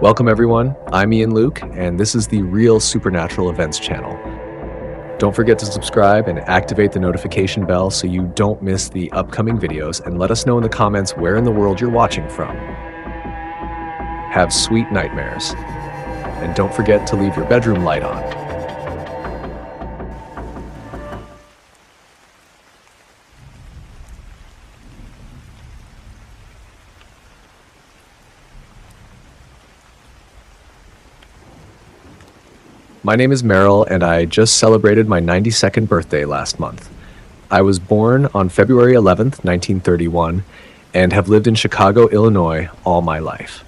Welcome everyone, I'm Ian Luke, and this is the Real Supernatural Events channel. Don't forget to subscribe and activate the notification bell so you don't miss the upcoming videos, and let us know in the comments where in the world you're watching from. Have sweet nightmares, and don't forget to leave your bedroom light on. My name is Merrill, and I just celebrated my 92nd birthday last month. I was born on February 11th, 1931, and have lived in Chicago, Illinois all my life.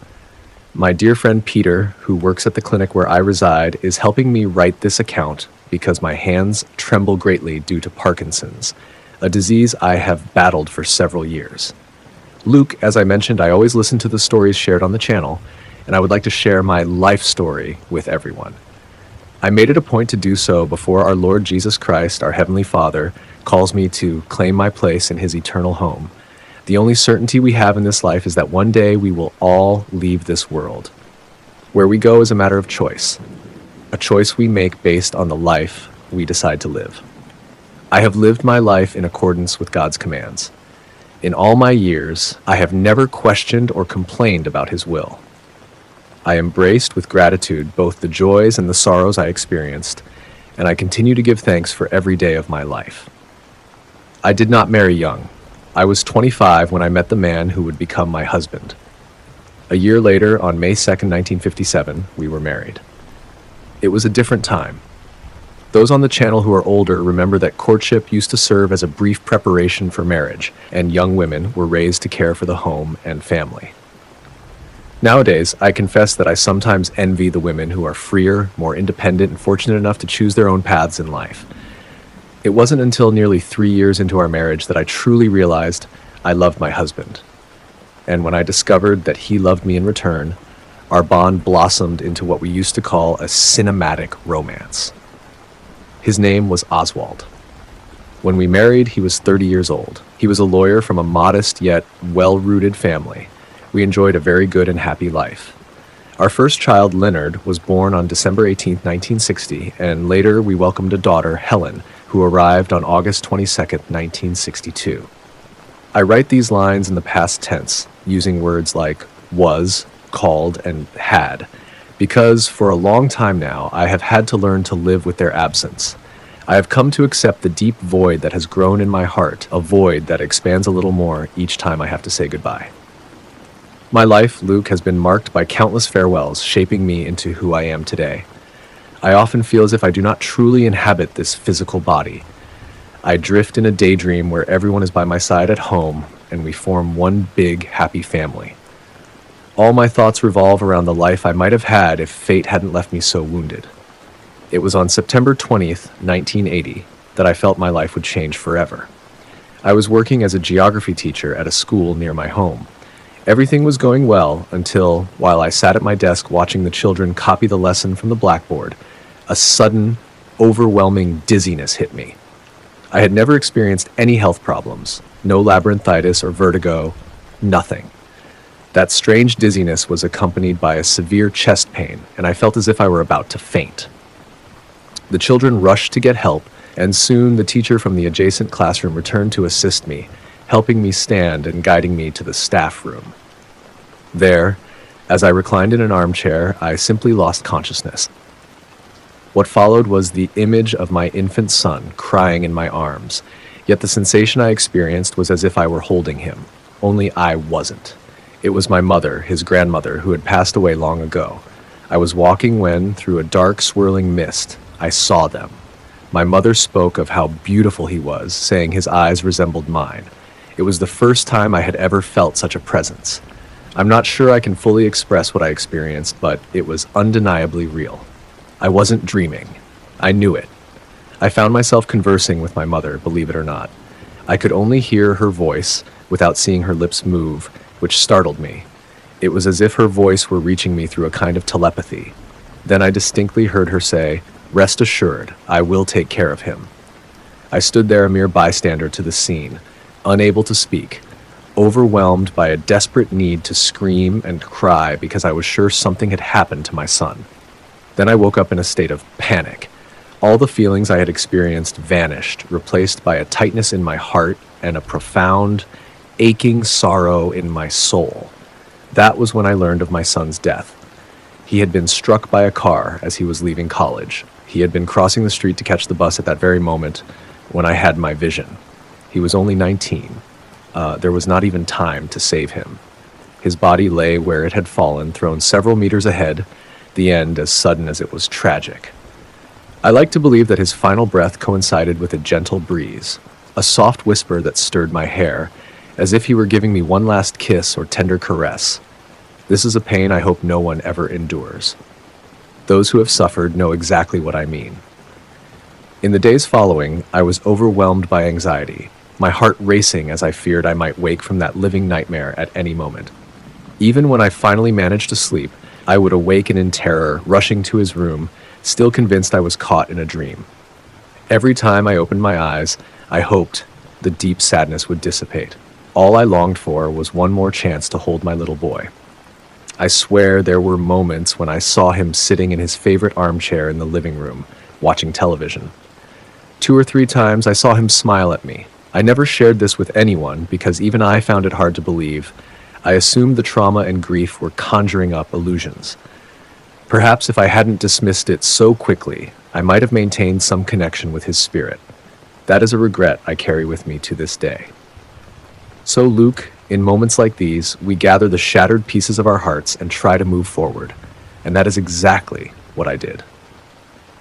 My dear friend Peter, who works at the clinic where I reside, is helping me write this account because my hands tremble greatly due to Parkinson's, a disease I have battled for several years. Luke, as I mentioned, I always listen to the stories shared on the channel, and I would like to share my life story with everyone. I made it a point to do so before our Lord Jesus Christ, our Heavenly Father, calls me to claim my place in His eternal home. The only certainty we have in this life is that one day we will all leave this world. Where we go is a matter of choice, a choice we make based on the life we decide to live. I have lived my life in accordance with God's commands. In all my years, I have never questioned or complained about His will. I embraced with gratitude both the joys and the sorrows I experienced, and I continue to give thanks for every day of my life. I did not marry young. I was 25 when I met the man who would become my husband. A year later, on May 2nd, 1957, we were married. It was a different time. Those on the channel who are older remember that courtship used to serve as a brief preparation for marriage, and young women were raised to care for the home and family. Nowadays, I confess that I sometimes envy the women who are freer, more independent, and fortunate enough to choose their own paths in life. It wasn't until nearly 3 years into our marriage that I truly realized I loved my husband. And when I discovered that he loved me in return, our bond blossomed into what we used to call a cinematic romance. His name was Oswald. When we married, he was 30 years old. He was a lawyer from a modest yet well-rooted family. We enjoyed a very good and happy life. Our first child, Leonard, was born on December 18, 1960, and later we welcomed a daughter, Helen, who arrived on August 22, 1962. I write these lines in the past tense, using words like was, called, and had, because for a long time now I have had to learn to live with their absence. I have come to accept the deep void that has grown in my heart, a void that expands a little more each time I have to say goodbye. My life, Luke, has been marked by countless farewells, shaping me into who I am today. I often feel as if I do not truly inhabit this physical body. I drift in a daydream where everyone is by my side at home, and we form one big, happy family. All my thoughts revolve around the life I might have had if fate hadn't left me so wounded. It was on September 20th, 1980, that I felt my life would change forever. I was working as a geography teacher at a school near my home. Everything was going well until, while I sat at my desk watching the children copy the lesson from the blackboard, a sudden, overwhelming dizziness hit me. I had never experienced any health problems, no labyrinthitis or vertigo, nothing. That strange dizziness was accompanied by a severe chest pain, and I felt as if I were about to faint. The children rushed to get help, and soon the teacher from the adjacent classroom returned to assist me, helping me stand and guiding me to the staff room. There, as I reclined in an armchair, I simply lost consciousness. What followed was the image of my infant son crying in my arms, yet the sensation I experienced was as if I were holding him, only I wasn't. It was my mother, his grandmother, who had passed away long ago. I was walking when, through a dark, swirling mist, I saw them. My mother spoke of how beautiful he was, saying his eyes resembled mine. It was the first time I had ever felt such a presence. I'm not sure I can fully express what I experienced, but it was undeniably real. I wasn't dreaming. I knew it. I found myself conversing with my mother, believe it or not. I could only hear her voice without seeing her lips move, which startled me. It was as if her voice were reaching me through a kind of telepathy. Then I distinctly heard her say, "Rest assured, I will take care of him." I stood there a mere bystander to the scene, unable to speak, overwhelmed by a desperate need to scream and cry because I was sure something had happened to my son. Then I woke up in a state of panic. All the feelings I had experienced vanished, replaced by a tightness in my heart and a profound, aching sorrow in my soul. That was when I learned of my son's death. He had been struck by a car as he was leaving college. He had been crossing the street to catch the bus at that very moment when I had my vision. He was only 19. There was not even time to save him. His body lay where it had fallen, thrown several meters ahead, the end as sudden as it was tragic. I like to believe that his final breath coincided with a gentle breeze, a soft whisper that stirred my hair, as if he were giving me one last kiss or tender caress. This is a pain I hope no one ever endures. Those who have suffered know exactly what I mean. In the days following, I was overwhelmed by anxiety, my heart racing as I feared I might wake from that living nightmare at any moment. Even when I finally managed to sleep, I would awaken in terror, rushing to his room, still convinced I was caught in a dream. Every time I opened my eyes, I hoped the deep sadness would dissipate. All I longed for was one more chance to hold my little boy. I swear there were moments when I saw him sitting in his favorite armchair in the living room, watching television. 2 or 3 times I saw him smile at me. I never shared this with anyone because even I found it hard to believe. I assumed the trauma and grief were conjuring up illusions. Perhaps if I hadn't dismissed it so quickly, I might have maintained some connection with his spirit. That is a regret I carry with me to this day. So, Luke, in moments like these, we gather the shattered pieces of our hearts and try to move forward. And that is exactly what I did.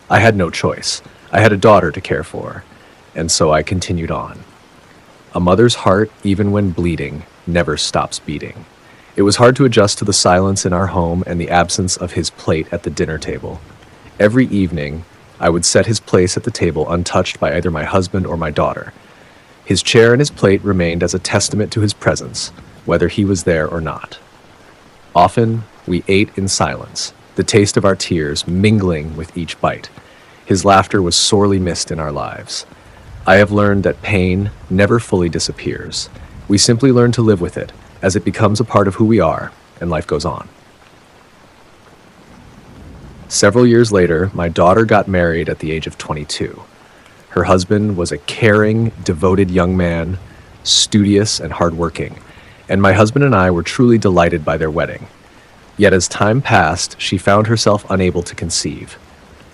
I had no choice. I had a daughter to care for, and so I continued on. A mother's heart, even when bleeding, never stops beating. It was hard to adjust to the silence in our home and the absence of his plate at the dinner table. Every evening, I would set his place at the table untouched by either my husband or my daughter. His chair and his plate remained as a testament to his presence, whether he was there or not. Often, we ate in silence, the taste of our tears mingling with each bite. His laughter was sorely missed in our lives. I have learned that pain never fully disappears. We simply learn to live with it, as it becomes a part of who we are, and life goes on. Several years later, my daughter got married at the age of 22. Her husband was a caring, devoted young man, studious and hardworking, and my husband and I were truly delighted by their wedding. Yet as time passed, she found herself unable to conceive.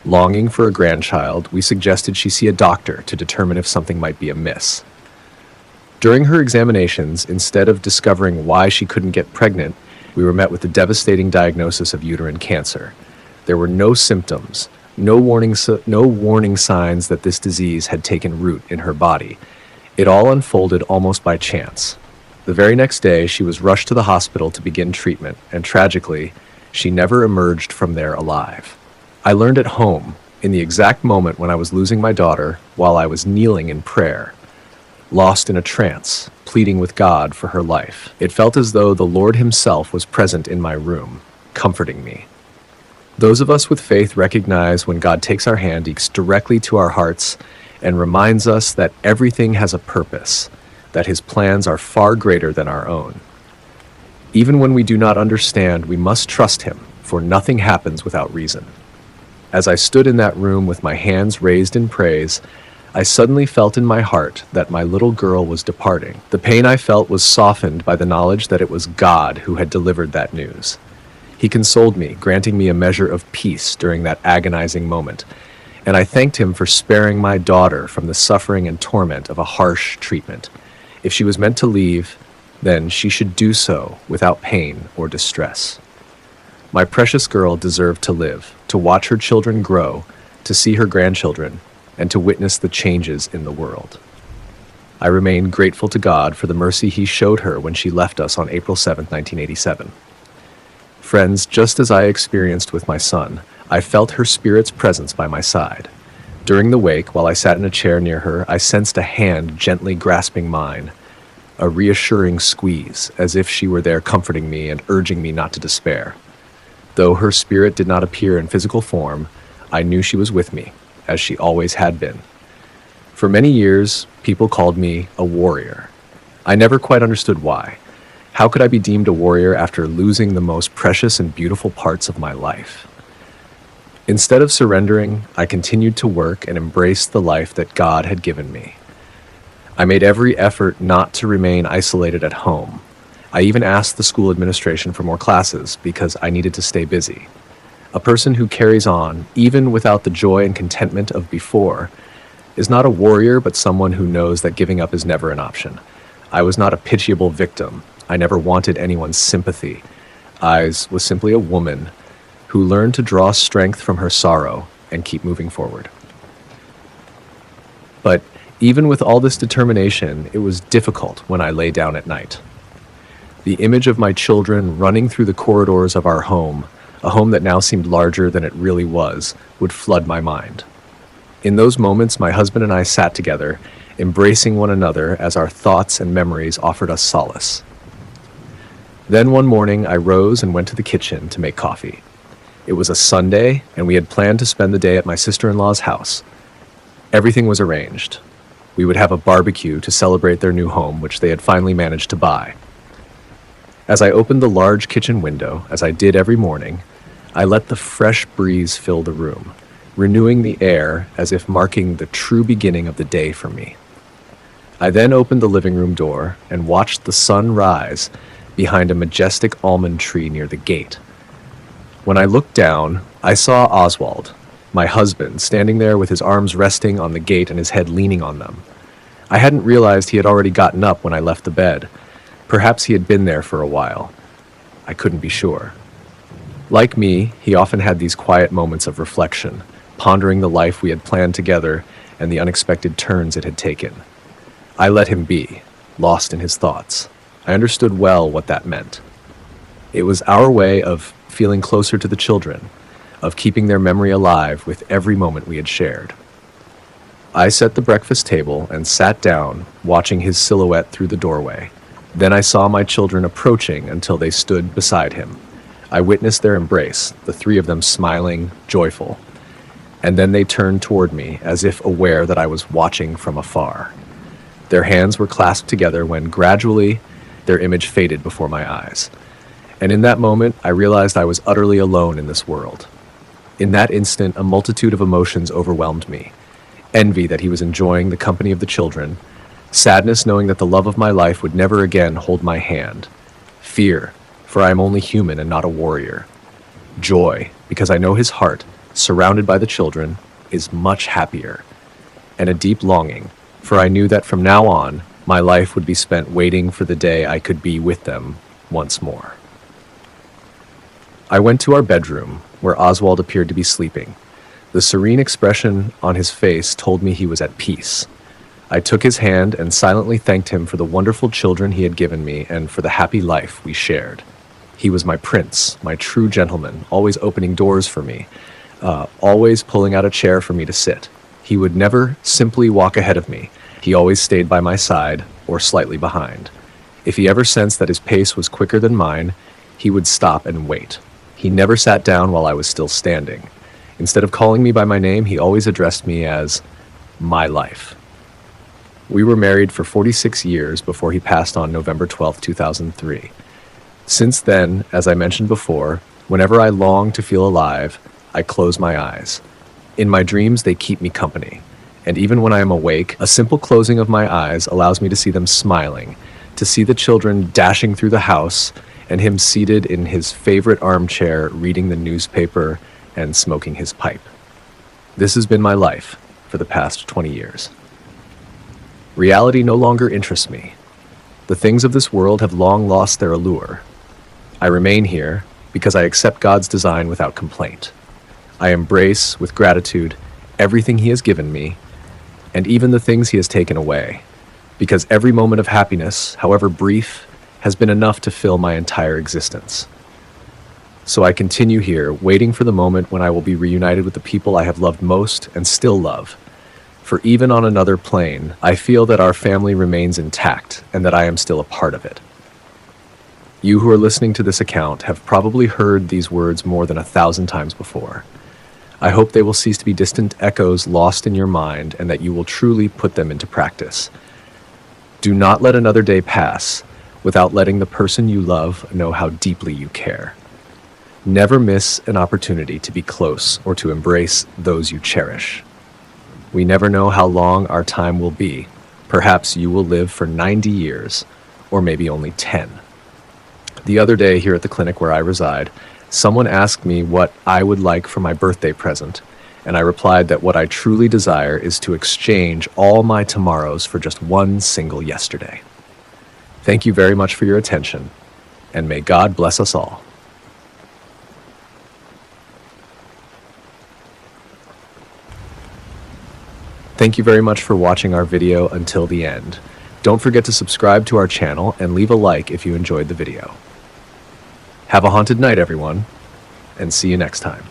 Longing for a grandchild, we suggested she see a doctor to determine if something might be amiss. During her examinations, instead of discovering why she couldn't get pregnant, we were met with the devastating diagnosis of uterine cancer. There were no symptoms, no warning signs that this disease had taken root in her body. It all unfolded almost by chance. The very next day, she was rushed to the hospital to begin treatment, and tragically, she never emerged from there alive. I learned at home, in the exact moment when I was losing my daughter, while I was kneeling in prayer, lost in a trance, pleading with God for her life. It felt as though the Lord himself was present in my room, comforting me. Those of us with faith recognize when God takes our hand, speaks directly to our hearts, and reminds us that everything has a purpose, that his plans are far greater than our own. Even when we do not understand, we must trust him, for nothing happens without reason. As I stood in that room with my hands raised in praise, I suddenly felt in my heart that my little girl was departing. The pain I felt was softened by the knowledge that it was God who had delivered that news. He consoled me, granting me a measure of peace during that agonizing moment, and I thanked him for sparing my daughter from the suffering and torment of a harsh treatment. If she was meant to leave, then she should do so without pain or distress. My precious girl deserved to live, to watch her children grow, to see her grandchildren, and to witness the changes in the world. I remain grateful to God for the mercy he showed her when she left us on April 7, 1987. Friends, just as I experienced with my son, I felt her spirit's presence by my side. During the wake, while I sat in a chair near her, I sensed a hand gently grasping mine, a reassuring squeeze, as if she were there comforting me and urging me not to despair. Though her spirit did not appear in physical form, I knew she was with me, as she always had been. For many years, people called me a warrior. I never quite understood why. How could I be deemed a warrior after losing the most precious and beautiful parts of my life? Instead of surrendering, I continued to work and embrace the life that God had given me. I made every effort not to remain isolated at home. I even asked the school administration for more classes because I needed to stay busy. A person who carries on, even without the joy and contentment of before, is not a warrior but someone who knows that giving up is never an option. I was not a pitiable victim. I never wanted anyone's sympathy. I was simply a woman who learned to draw strength from her sorrow and keep moving forward. But even with all this determination, it was difficult when I lay down at night. The image of my children running through the corridors of our home, a home that now seemed larger than it really was, would flood my mind. In those moments, my husband and I sat together, embracing one another as our thoughts and memories offered us solace. Then one morning, I rose and went to the kitchen to make coffee. It was a Sunday, and we had planned to spend the day at my sister-in-law's house. Everything was arranged. We would have a barbecue to celebrate their new home, which they had finally managed to buy. As I opened the large kitchen window, as I did every morning, I let the fresh breeze fill the room, renewing the air as if marking the true beginning of the day for me. I then opened the living room door and watched the sun rise behind a majestic almond tree near the gate. When I looked down, I saw Oswald, my husband, standing there with his arms resting on the gate and his head leaning on them. I hadn't realized he had already gotten up when I left the bed. Perhaps he had been there for a while. I couldn't be sure. Like me, he often had these quiet moments of reflection, pondering the life we had planned together and the unexpected turns it had taken. I let him be, lost in his thoughts. I understood well what that meant. It was our way of feeling closer to the children, of keeping their memory alive with every moment we had shared. I set the breakfast table and sat down, watching his silhouette through the doorway. Then I saw my children approaching until they stood beside him. I witnessed their embrace, the three of them smiling, joyful. And then they turned toward me, as if aware that I was watching from afar. Their hands were clasped together when gradually their image faded before my eyes. And in that moment, I realized I was utterly alone in this world. In that instant, a multitude of emotions overwhelmed me. Envy that he was enjoying the company of the children, sadness knowing that the love of my life would never again hold my hand, fear, for I am only human and not a warrior, joy, because I know his heart, surrounded by the children, is much happier, and a deep longing, for I knew that from now on, my life would be spent waiting for the day I could be with them once more. I went to our bedroom, where Oswald appeared to be sleeping. The serene expression on his face told me he was at peace. I took his hand and silently thanked him for the wonderful children he had given me and for the happy life we shared. He was my prince, my true gentleman, always opening doors for me, always pulling out a chair for me to sit. He would never simply walk ahead of me. He always stayed by my side or slightly behind. If he ever sensed that his pace was quicker than mine, he would stop and wait. He never sat down while I was still standing. Instead of calling me by my name, he always addressed me as my life. We were married for 46 years before he passed on November 12, 2003. Since then, as I mentioned before, whenever I long to feel alive, I close my eyes. In my dreams, they keep me company. And even when I am awake, a simple closing of my eyes allows me to see them smiling, to see the children dashing through the house, and him seated in his favorite armchair reading the newspaper and smoking his pipe. This has been my life for the past 20 years. Reality no longer interests me. The things of this world have long lost their allure. I remain here because I accept God's design without complaint. I embrace, with gratitude, everything He has given me, and even the things He has taken away, because every moment of happiness, however brief, has been enough to fill my entire existence. So I continue here, waiting for the moment when I will be reunited with the people I have loved most and still love. For even on another plane, I feel that our family remains intact and that I am still a part of it. You who are listening to this account have probably heard these words more than 1,000 times before. I hope they will cease to be distant echoes lost in your mind and that you will truly put them into practice. Do not let another day pass without letting the person you love know how deeply you care. Never miss an opportunity to be close or to embrace those you cherish. We never know how long our time will be. Perhaps you will live for 90 years, or maybe only 10. The other day here at the clinic where I reside, someone asked me what I would like for my birthday present, and I replied that what I truly desire is to exchange all my tomorrows for just one single yesterday. Thank you very much for your attention, and may God bless us all. Thank you very much for watching our video until the end. Don't forget to subscribe to our channel and leave a like if you enjoyed the video. Have a haunted night, everyone, and see you next time.